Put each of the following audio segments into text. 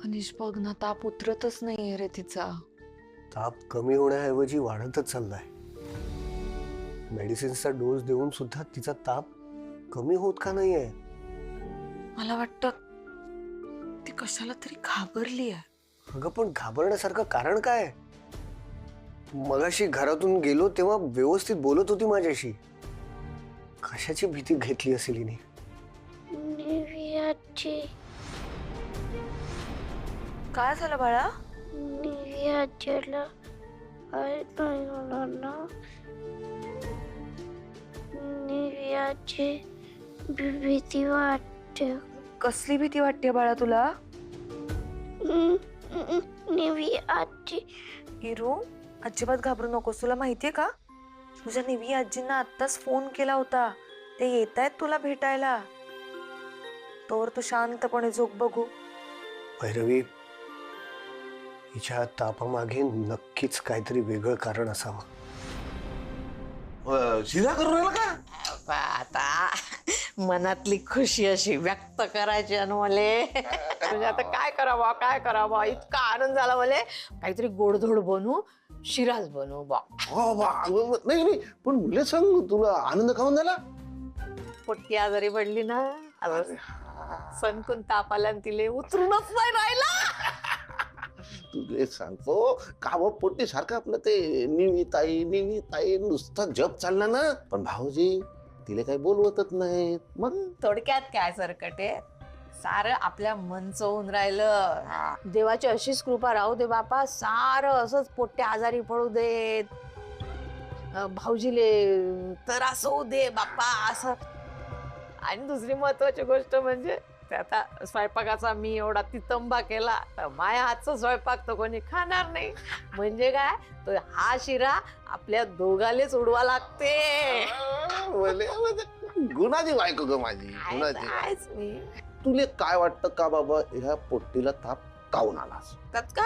अनिश बघ ना, ताप उतरतच नाहीये रे तिचा. ताप कमी होण्याऐवजी वाढतच चाललाय. मेडिसिन्सचा डोस देऊन सुद्धा तिचा ताप कमी होत का नाहीये? मला वाटतं ती कशाला तरी घाबरली आहे. अगं पण घाबरण्यासारखं कारण काय? मगाशी घरातून गेलो तेव्हा व्यवस्थित बोलत होती माझ्याशी. कशाची भीती घेतली असेल हिने? निव्याची काय झालं बाळा? निव्याच्याला काय नाही होणार ना. निव्याची भीती वाटते. कसली भीती वाटते बाळा तुला? निव्याची. हिरू, अजिबात घाबरू नकोस. तुला माहितीये का, तुझ्या निवी आजींना आत्ताच फोन केला होता. ते येत आहेत तुला भेटायला. तोवर तू शांतपणे झोप बघू. भैरवी, हिच्या तापामागे नक्कीच काहीतरी वेगळं कारण असावं. शिरा करून राहिला का? आता मनातली खुशी अशी व्यक्त करायची अनमले. म्हणजे आता काय करावं इतका आनंद झाला मले. काहीतरी गोडधोड बनवू, शिराच बनवू बा. हो बा, नाही नाही, पण मुले सांग, तुला आनंद खाऊन झाला? पोटकी आजारी पडली ना, सणकून ताप आला आणि तिले उतरूनच नाही राहिला. तुले सांगतो का व पोटी सारखं आपलं ते निविताई नुसतं जप चालला ना, पण भाऊजी तिला काही बोलवतच नाहीत. मग थोडक्यात काय सरकटे, सारं आपल्या मनचं होऊन राहिलं. देवाची अशीच कृपा राहू दे बापा. सारं असंच पोट्या आजारी पडू देत, भाऊजीले त्रास होऊ दे बापा असं. आणि दुसरी महत्वाची गोष्ट म्हणजे ते आता स्वयंपाकाचा मी एवढा तितंबा केला तर माझ्या हातचा स्वयंपाक तर कोणी खाणार नाही. म्हणजे काय, तो हा शिरा आपल्या दोघालेच उडवा लागते. गुणाची बायको ग माझी, गुणाची. आहेच मी. तुले काय वाटतं का बाबा, ह्या पोट्टीला ताप काऊन आलास? त्यात का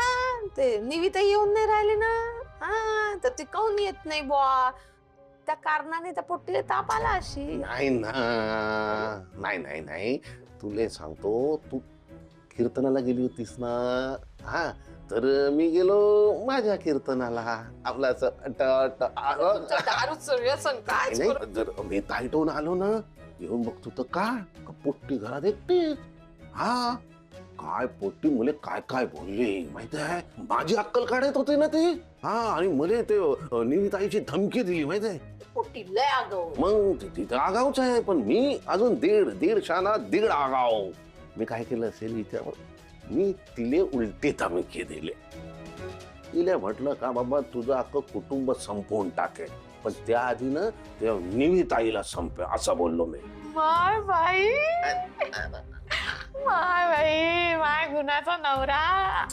ते निविता येऊन नाही राहिले ना, हा तर ती काऊन येत नाही बुवा, त्या कारणाने त्या पोट्टीला ताप आला अशी. नाही ना, नाही, तुले सांगतो, तू कीर्तनाला गेली होतीस ना, हा तर मी गेलो माझ्या कीर्तनाला. आपला जर मी ताईटून आलो ना, येऊन बघतो तर काय पोट्टी घरात एकटीच. हा काय पोट्टी मुले काय काय बोलली माहिती आहे, माझी अक्कल काढत होते ना ते. हा आणि मुले ते निविताईची धमकी दिली माहिती आहे. पोट्टी लय आगाऊ. मग तिथं आगाऊच आहे, पण मी अजून दीड शाना दीड आगाऊ. मी काय केलं असेल विचार, मी तिले उलटे धमकी दिले. तिला म्हटलं का बाबा तुझं अख्खं कुटुंब संपवून टाकेल, पण त्याआधी ना त्या निविताईला संपे असं बोललो मी. माय बाई, माय गुणाचा नवरा.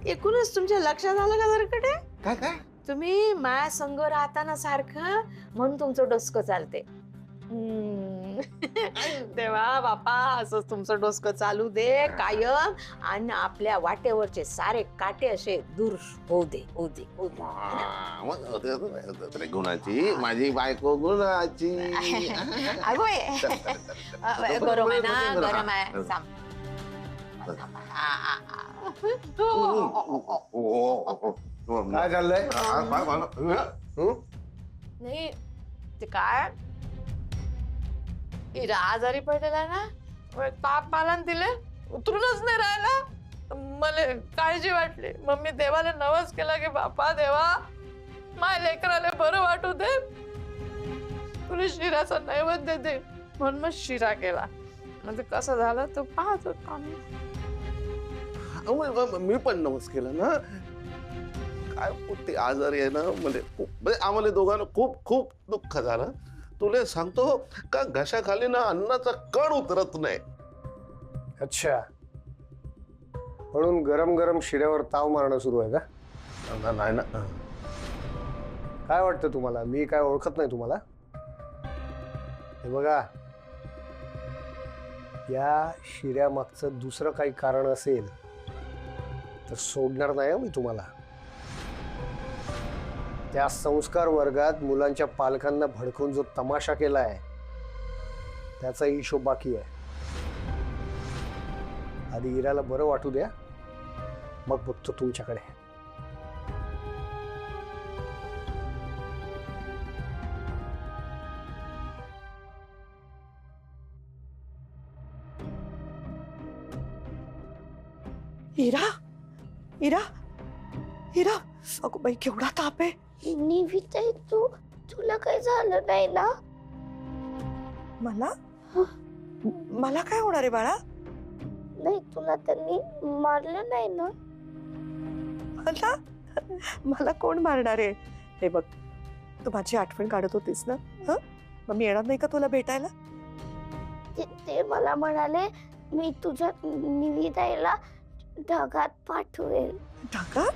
एकूणच तुमच्या लक्षात आलं का सरकटे? काय काय तुम्ही माया संग राहताना सारखं, म्हणून तुमचं डोसकं चालते. देवा बापा, असंच तुमचं डोसकं चालू दे कायम, आणि आपल्या वाटेवरचे सारे काटे असे दूर होऊ दे. गुणाची माझी बायको गुणाची. अगो गरम आहे ना, गरम आहे. काय चाललंय? नाही ते काय, हिरा आजारी पडलेला ना, ताप आला तिले उतरूनच नाही राहिला. मला काळजी वाटली, मग मी देवाला नवस केला की बापा देवा, माझ्या लेकराला बरं वाटू दे, तुला शिराचा नैवेद्य दे. म्हणून मग शिरा केला. म्हणजे कसं झालं तो पाहत होता मी पण नवस केला ना. काय पोट्टी आजारी आहे ना, म्हणजे आम्हाला दोघांना खूप खूप दुःख झालं. तुला सांगतो का, घशाखाली ना अन्नाचा कण उतरत नाही. अच्छा, म्हणून गरम गरम शिऱ्यावर ताव मारणं सुरू आहे का? नाही ना. काय वाटतं तुम्हाला, मी काय ओळखत नाही तुम्हाला? हे बघा, या शिऱ्यामागचं दुसरं काही कारण असेल तर सोडणार नाही मी तुम्हाला. त्या संस्कार वर्गात मुलांच्या पालकांना भडकवून जो तमाशा केलाय त्याचा हिशोब बाकी आहे. आधी इराला बरं वाटू द्या, मग बघतो तुमच्याकडे. इरा इरा इरा, अगो बाई केवढा ताप आहे. निविताई तुला काही झालं नाही ना? मला मला काय होणार आहे बाळा? नाही, तुला त्यांनी मारलं नाही ना? मला मला कोण मारणार आहे? हे बघ, तू माझी आठवण काढत होतीस ना, हं? मग मी येणार नाही का तुला भेटायला? ते मला म्हणाले मी तुझ्या निविताईला ढगात पाठवेल. ढगात?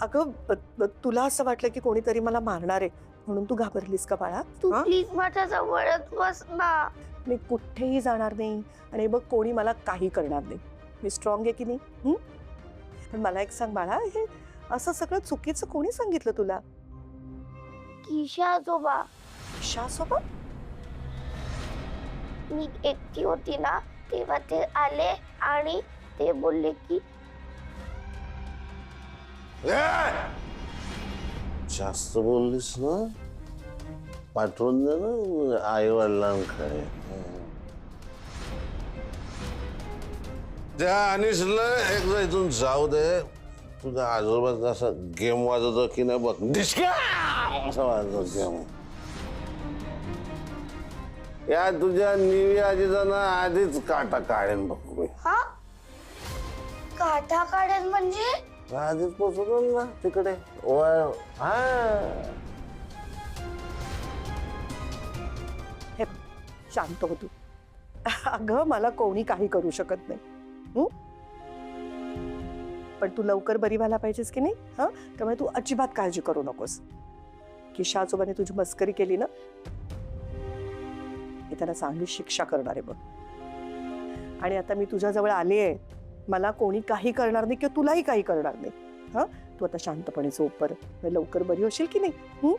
अगं तुला असं वाटलं की कोणीतरी मला मारणार आहे म्हणून तू घाबरलीस का बाळा? तू हं? प्लीज माझ्या जवळच बस ना. मी कुठेही जाणार नाही आणि बघ कोणी मला काही करणार नाही. मी स्ट्रॉंग आहे की नाही? हं? पण मला एक सांग बाळा, हे असं सगळं चुकीचं कोणी सांगितलं तुला? किशा आजोबा. शासोबत? मी एकटी होती ना, तेव्हा ते आले आणि ते बोलले की जास्त बोललीस ना, पाठवून दे ना आई वडिलांकडे. त्या अनिसला एकदा इथून जाऊ दे. तुझ्या आजोबाचा असं गेम वाजवतो की नाही बघ, डिस्क्या असं वाजवतो गेम. या तुझ्या निवी आजीचा ना आधीच काटा काढेन बघ मी. हा काठा काढेल म्हणजे? आधीच पोचवतो ना तिकडे. हा हे शांत हो तू. अगं मला कोणी काही करू शकत नाही. हं? पण तू लवकर बरी व्हायला पाहिजेस की नाही, हा? त्यामुळे तू अजिबात काळजी करू नकोस. किशा आजोबाने तुझी मस्करी केली ना, मी त्याला चांगली शिक्षा करणार आहे बघ. आणि आता मी तुझ्या जवळ आली आहे, मला कोणी काही करणार नाही किंवा तुलाही काही करणार नाही. हा, तू आता शांतपणे झोप बरं, लवकर बरी होशील की नाही? हं?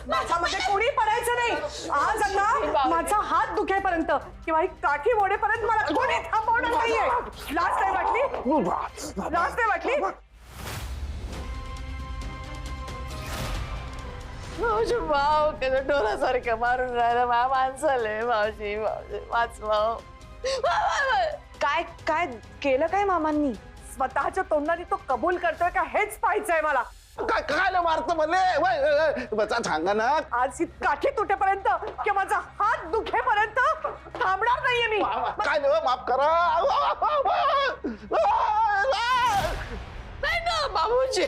माझ्यामध्ये कोणी पडायचं नाही. आज आता माझा हात दुखेपर्यंत किंवा ही काठी मोडेपर्यंत मला कोणी थांबवणार नाहीये. लाज नाही वाटली? लाज नाही वाटली? मावशी भाव कसं ढोरासारखं मारून राहिलं मा माणसाले. मावशी मावशी वाचवा. काय काय केलं काय मामांनी? स्वतःच्या तोंडाने तो कबूल करतोय का हेच पाहायचंय मला. काय काय मारत मला सांगा ना. आज ही काठी तुटेपर्यंत किंवा माझा हात दुखेपर्यंत थांबणार नाहीये मी. काय नाही, माफ करा. नाही ना बाबूजी.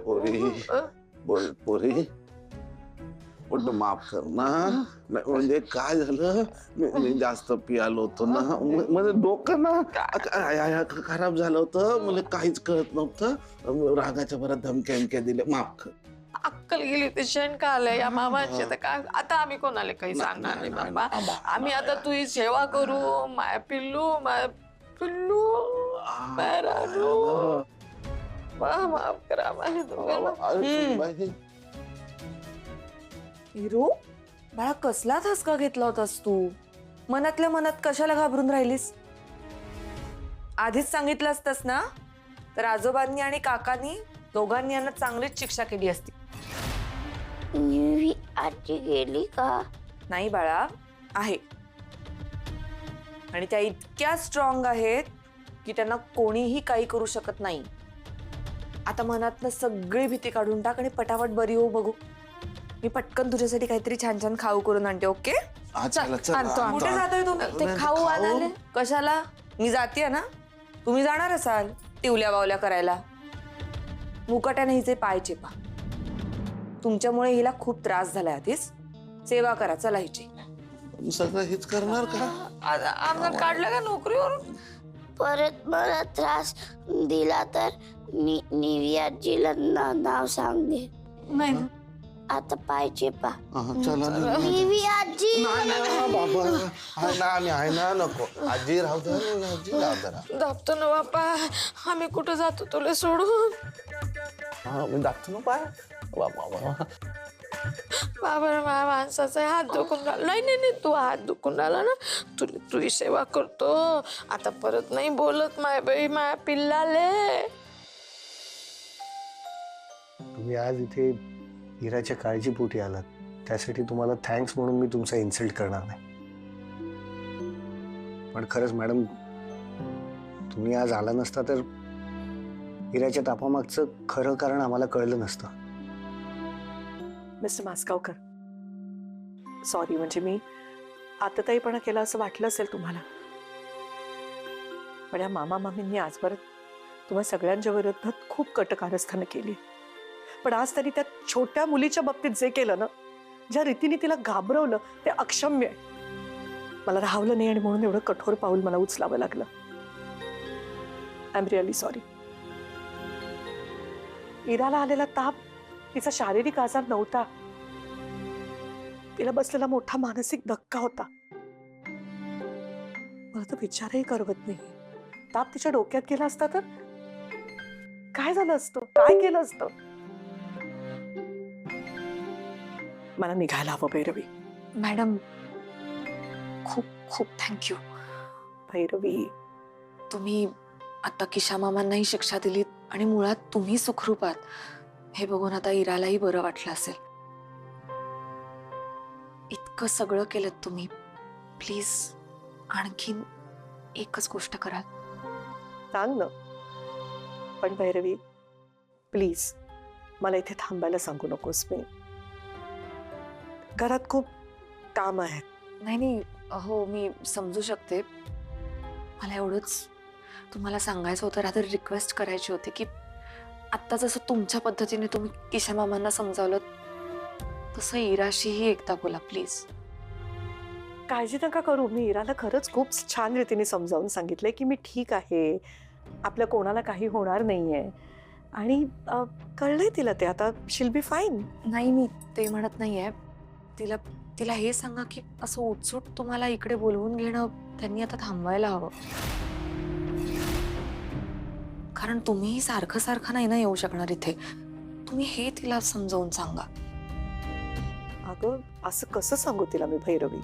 पोरी बोल पोरी, पण माफ कर ना. म्हणजे काय झालं, मी जास्त पियालो होतो ना, म्हणजे डोकं ना खराब झालं होतं. मला काहीच कळत नव्हतं. रागाच्या भरात धमक्या दिल्या. माफ कर. अक्कल गेली होती, शंका आले या मामाची. तर काय आता आम्ही कोणाला काही सांगणार नाही बाबा. आम्ही आता तुझी सेवा करू. माय पिल्लू, माय पिल्लू, माय रानू. माफ करा आम्हाला दोघांना. हिरू, बाळा कसला धसका घेतला होतास तू? मनातल्या मनात कशाला घाबरून राहिलीस? आधीच सांगितलं असतंस ना, तर आजोबांनी आणि काकांनी दोघांनी यांना चांगलीच शिक्षा केली असती. निवी आजी गेली का? नाही बाळा, आहे. आणि त्या इतक्या स्ट्रॉंग आहेत की त्यांना कोणीही काही करू शकत नाही. आता मनातनं सगळी भीती काढून टाक आणि पटापट बरी हो बघू. मी पटकन तुझ्यासाठी काहीतरी छान छान खाऊ करून आणते. ओके? कुठे जातोय तुम्ही? ते खाऊ आणाले कशाला? मी जाते ना, तुम्ही जाणार असाल टिवल्या बावल्या करायला. मुकाट्याने हिचे पाय चेपा. तुमच्यामुळे हिला खूप त्रास झालाय आधीच. सेवा करा चला हिची. सगळं हेच करणार का? आम्हाला काढलं का नोकरीवरून? परत मला त्रास दिला तर निवी आजीला नाव सांगे. नाही आता पाहिजे पा. चला ना. निवी आजी. बाबा आहे ना, नको. आजी राहू दे, आजी राहू दे. दाबतो ना बापा, आम्ही कुठं जातो तुला सोडून? हा मी दाखतो ना पाय. बाबा बाबा माझ्या माणसाचा हात दुखून राहिला. नाही नाही नाही, तू हात दुखून राहिला ना, तुझी सेवा करतो. आता परत नाही बोलत माय बाई, माया पिल्लाले. तुम्ही आज इथे इराच्या काळजीपोटी आलात, त्यासाठी तुम्हाला थँक्स म्हणून मी तुमचा इन्सल्ट करणार नाही. पण खरंच मॅडम, तुम्ही आज आला नसता तर इराच्या तापामागचं खरं कारण आम्हाला कळलं नसतं. Mister Maskawkar, sorry. म्हणजे मी आतताईपणा केला असं वाटलं असेल तुम्हाला, पण या मामा मामींनी आजपर्यंत तुम्हा सगळ्यांच्या विरोधात खूप कट कारस्थानं केली. पण आज त्यांनी त्या छोट्या मुलीच्या बाबतीत जे केलं ना, ज्या रीतीने तिला घाबरवलं, ते अक्षम्य आहे. मला राहवलं नाही आणि म्हणून एवढं कठोर पाऊल मला उचलावं लागलं. I am really sorry. इराला आलेला ताप तिचा शारीरिक आजार नव्हता, तिला बसलेला मोठा मानसिक धक्का होता. मला तर विचारही करवत नाही, ताप तिच्या डोक्यात गेला असता तर काय झालं असतं, काय केलं असतं. मला निघायला हवं भैरवी. मॅडम खूप खूप थँक्यू. भैरवी, तुम्ही आता किशा मामांनाही शिक्षा दिलीत आणि मुळात तुम्ही सुखरूप आहात हे बघून आता इरालाही बरं वाटलं असेल. इतकं सगळं केलं तुम्ही. प्लीज आणखीन एकच गोष्ट कराल? सांग ना. पण भैरवी प्लीज, मला इथे थांबायला सांगू नकोस. मी घरात खूप काम आहेत. नाही नाही, हो मी समजू शकते. मला एवढंच तुम्हाला सांगायचं होतं, रादर रिक्वेस्ट करायची होती की आत्ता जसं तुमच्या पद्धतीने तुम्ही किशा मामांना समजावलं तसं इराशीही एकदा बोला प्लीज. काळजी नका करू. मी इराला खरंच खूप छान रीतीने समजावून सांगितलंय की मी ठीक आहे, आपल्या कोणाला काही होणार नाहीये, आणि कळलंय तिला ते. आता शील बी फाईन. नाही मी ते म्हणत नाहीये. तिला तिला हे सांगा की असं उठसूट तुम्हाला इकडे बोलवून घेणं त्यांनी आता थांबवायला हवं. कारण तुम्हीही सारखं सारखं नाही ना येऊ शकणार इथे. तुम्ही हे तिला समजावून सांगा. अगं असं कसं सांगू तिला मी भैरवी?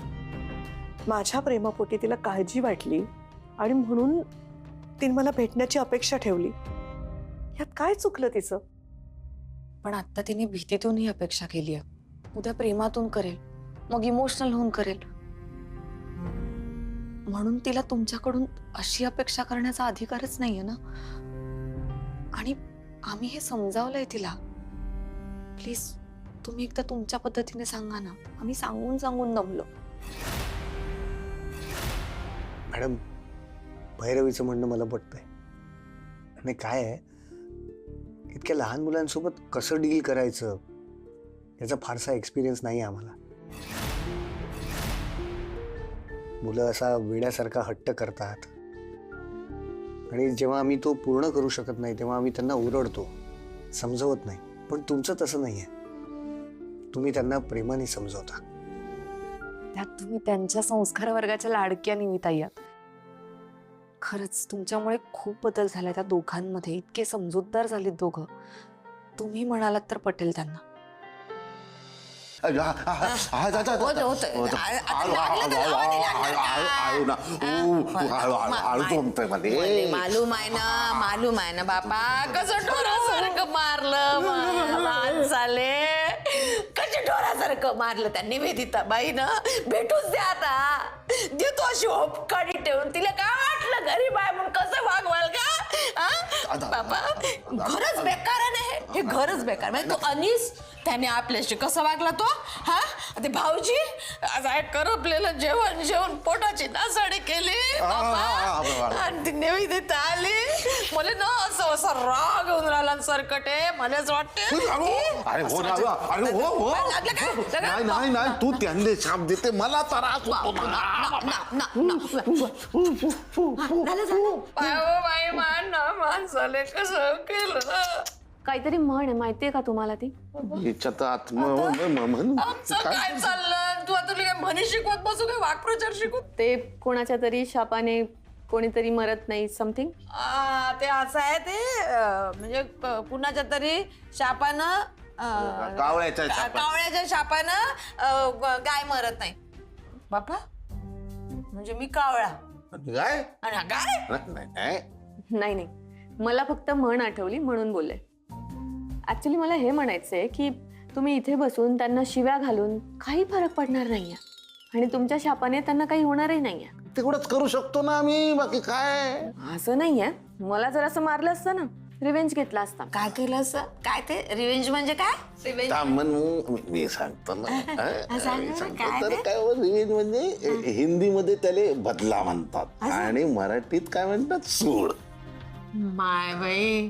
माझ्या प्रेमापोटी तिला काळजी वाटली आणि म्हणून तिने मला भेटण्याची अपेक्षा ठेवली. यात काय चुकलं तिचं? पण आता तिने भीतीतून ही अपेक्षा केली आहे. उद्या प्रेमातून करेल, मग इमोशनल होऊन करेल. म्हणून तिला तुमच्याकडून अशी अपेक्षा करण्याचा अधिकारच नाहीये ना. आणि आम्ही हे समजावलंय तिला. प्लीज तुम्ही एकदा तुमच्या पद्धतीने सांगा ना. आम्ही सांगून सांगून दमलो. मॅडम, भैरवीचं म्हणणं मला पटतंय. आणि काय आहे, इतक्या लहान मुलांसोबत कसं डील करायचं याचा फारसा एक्सपिरियन्स नाही आम्हाला. मुलं असा वेड्यासारखा हट्ट करतात आणि जेव्हा आम्ही तो पूर्ण करू शकत नाही तेव्हा आम्ही त्यांना ओरडतो, समजवत नाही. पण तुमचं तसं नाहीये. तुम्ही त्यांना प्रेमाने समजवता. त्यात तुम्ही त्यांच्या संस्कार वर्गाच्या लाडक्या निमित्ताई आहात. खरंच तुमच्यामुळे खूप बदल झाला त्या दोघांमध्ये. इतके समजूतदार झालीत दोघं. तुम्ही म्हणालात तर पटेल त्यांना. मालूम आहे ना बापा, कसं ठोरासारखं मारलं माणसाले. कशी ढोरासारखं मारलं त्या निवेदिता बाई ना. भेटूच द्या आता. देतो अशी होपकाडी ठेवून. तिला काय वाटलं गरीब आहे म्हणून कसं वागवाल का? बाबा घरच बेकार आहे ना हे घरच बेकार. म्हणजे तो अनीस त्याने आपल्याशी कसं वागला तो. हा ते भाऊजी आज करपलेलं जेवण जेवण पोटाची नासाडी केली आणि ती निवेदिता आली. मला ना असं असं राग येऊन राहिला सरकटे. मलाच वाटते अरे हो ना, अरे हो हो नाही नाही नाही, तू त्यांना शाप देते, मला त्रास होतो बाई माणसाले कसं केलं. काहीतरी म्हण आहे माहितीये का तुम्हाला ती? याच्यात आत्मा म्हणून आमचं काय चाललं. तू आता काय म्हणी शिकवत बसू काय वाक्प्रचार शिकवत. ते कोणाच्या तरी शापाने कोणीतरी मरत नाही समथिंग. ते असं आहे ते म्हणजे कुणाच्या तरी शापानं कावळ्याच्या शापानं गाय मरत नाही. बापा म्हणजे मी कावळा काय आणि गाय. नाही नाही, मला फक्त म्हण आठवली म्हणून बोलले. ऍक्च्युली मला हे म्हणायचंय की तुम्ही इथे बसून त्यांना शिव्या घालून काही फरक पडणार नाहीये आणि तुमच्या शापाने त्यांना काही होणारही नाहीये. तेवढंच करू शकतो ना आम्ही, बाकी काय. असं नाहीये, मला जर असं मारलं असतं ना रिव्हेंज घेतला असता. काय केलं असं? काय ते रिव्हेंज म्हणजे काय? रिव्हेंज मी सांगतो ना सांग ना, काय तर ते? काय रिव्हेंज म्हणजे हिंदीमध्ये त्याला बदला म्हणतात आणि मराठीत काय म्हणतात सूड. माय बाई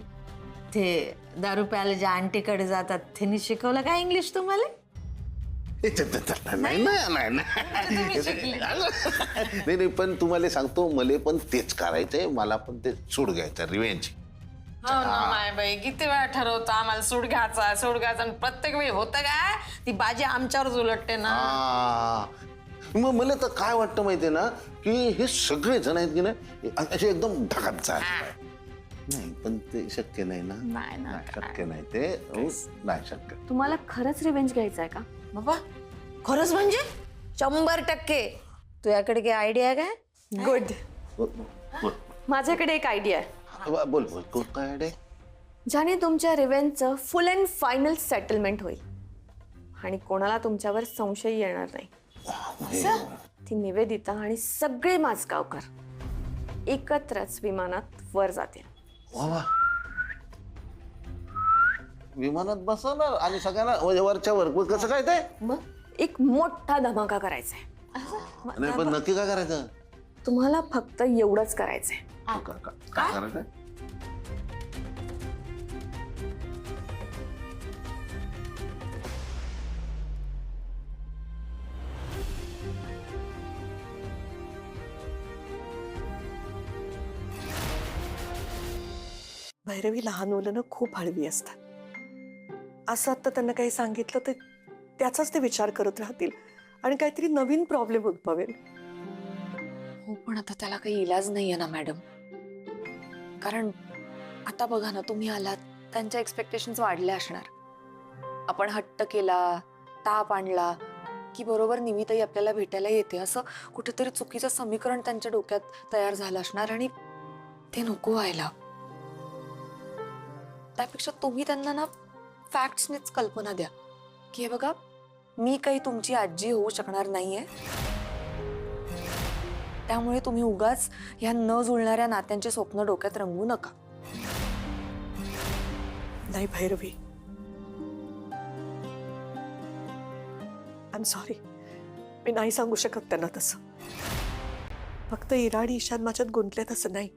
ते दारू प्यायला ज्या आंटीकडे जातात त्यांनी शिकवलं काय इंग्लिश तुम्हाला? नाही नाही, पण तुम्हाला सांगतो मला पण तेच करायचंय. मला पण ते सूड घ्यायचं रिव्हेंज. हो ना माय बाई, किती वेळा ठरवतं आम्हाला सूड घ्यायचा आणि प्रत्येक वेळी होतं काय ती बाजी आमच्यावरच उलटते ना. मग मला तर काय वाटतं माहितीये ना की हे सगळे जण आहेत की नाही असे एकदम ढगात झाले. नाही पण ते शक्य नाही ना. नाही, शक्य नाही ते. नाही शक्य. तुम्हाला खरंच रिव्हेंज घ्यायचा आहे का? बाबा खरंच म्हणजे 100%. तुझ्याकडे काही आयडिया काय? गुड. माझ्याकडे एक आयडिया आहे बोल बोल काय रे. ज्याने तुमच्या रिव्हेंजचं फुल अँड फायनल सेटलमेंट होईल आणि कोणाला तुमच्यावर संशय येणार नाही. ती निवेदिता आणि सगळे माझगावकर एकत्रच विमानात वर जातील. विमानात बसवणार आणि सगळ्यांना वरच्या वर कसं काय ते? मग एक मोठा धमाका करायचा आहे. नाही पण नक्की काय करायचं? तुम्हाला फक्त एवढंच करायचंय. काय करायचं? भैरवी लहान मुलं खूप हळवी असतात. असं आता त्यांना काही सांगितलं तर त्याचाच ते विचार करत राहतील आणि काहीतरी नवीन प्रॉब्लेम उद्भवेल. हो पण आता त्याला काही इलाज नाहीये ना मॅडम. कारण आता बघा ना, तुम्ही आलात, त्यांच्या एक्सपेक्टेशन्स वाढल्या असणार. आपण हट्ट केला, ताप आणला की बरोबर निमिताई आपल्याला भेटायला येते, असं कुठेतरी चुकीचं समीकरण त्यांच्या डोक्यात तयार झालं असणार आणि ते नको व्हायला. त्यापेक्षा तुम्ही त्यांना ना फॅक्ट्सनीच कल्पना द्या की हे बघा, मी काही तुमची आजी होऊ शकणार नाहीये, त्यामुळे तुम्ही उगाच ह्या न जुळणाऱ्या नात्यांचे स्वप्न डोक्यात रंगवू नका. नाही भैरवी, आय एम सॉरी, मी नाही सांगू शकत त्यांना तसं. फक्त इरा आणि ईशान माझ्यात गुंतलेत असं नाही.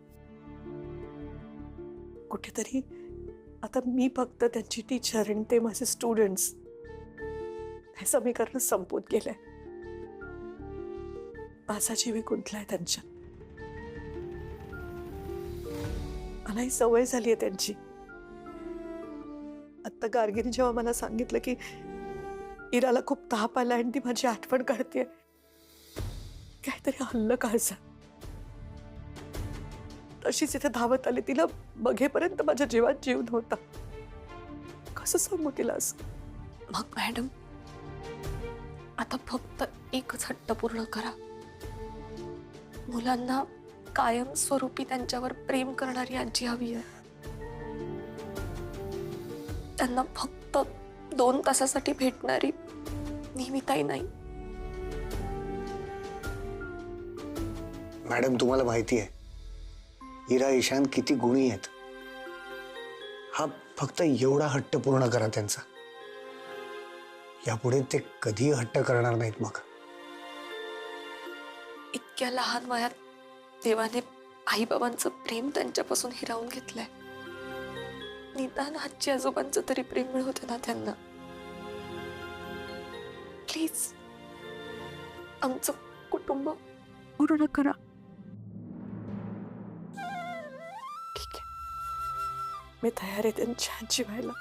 कुठेतरी आता मी फक्त त्यांची टीचर आणि ते माझे स्टुडंट्स हे समीकरण संपवून गेलंय. माझा जीवी गुंतलाय त्यांच्यात. मला ही सवय झाली आहे त्यांची. आता गार्गीने जेव्हा मला सांगितलं की इराला खूप ताप आला आणि ती माझी आठवण काढते, काहीतरी हल्लं काळजा. तशीच इथे धावत आले. तिला बघेपर्यंत माझ्या जीवात जीव नव्हता. कसं सांगू तिला असं? मग मॅडम, आता फक्त एकच हट्ट पूर्ण करा. मुलांना कायमस्वरूपी त्यांच्यावर प्रेम करणारी आजी हवी आहे. त्यांना फक्त 2 तासासाठी भेटणारी नेहमीताई नाही. मॅडम, तुम्हाला माहिती आहे इरा ईशान किती गुणी आहेत. हा फक्त एवढा हट्ट पूर्ण करा त्यांचा. यापुढे ते कधी हट्ट करणार नाहीत. मग इतक्या लहान वयात देवाने आईबाबांचं प्रेम त्यांच्यापासून हिरावून घेतलंय. निदान आजी आजोबांचं तरी प्रेम मिळवते ना त्यांना. प्लीज आमचं कुटुंब पूर्ण करा. ठीक आहे, मी तयार आहे त्यांची आजी व्हायला.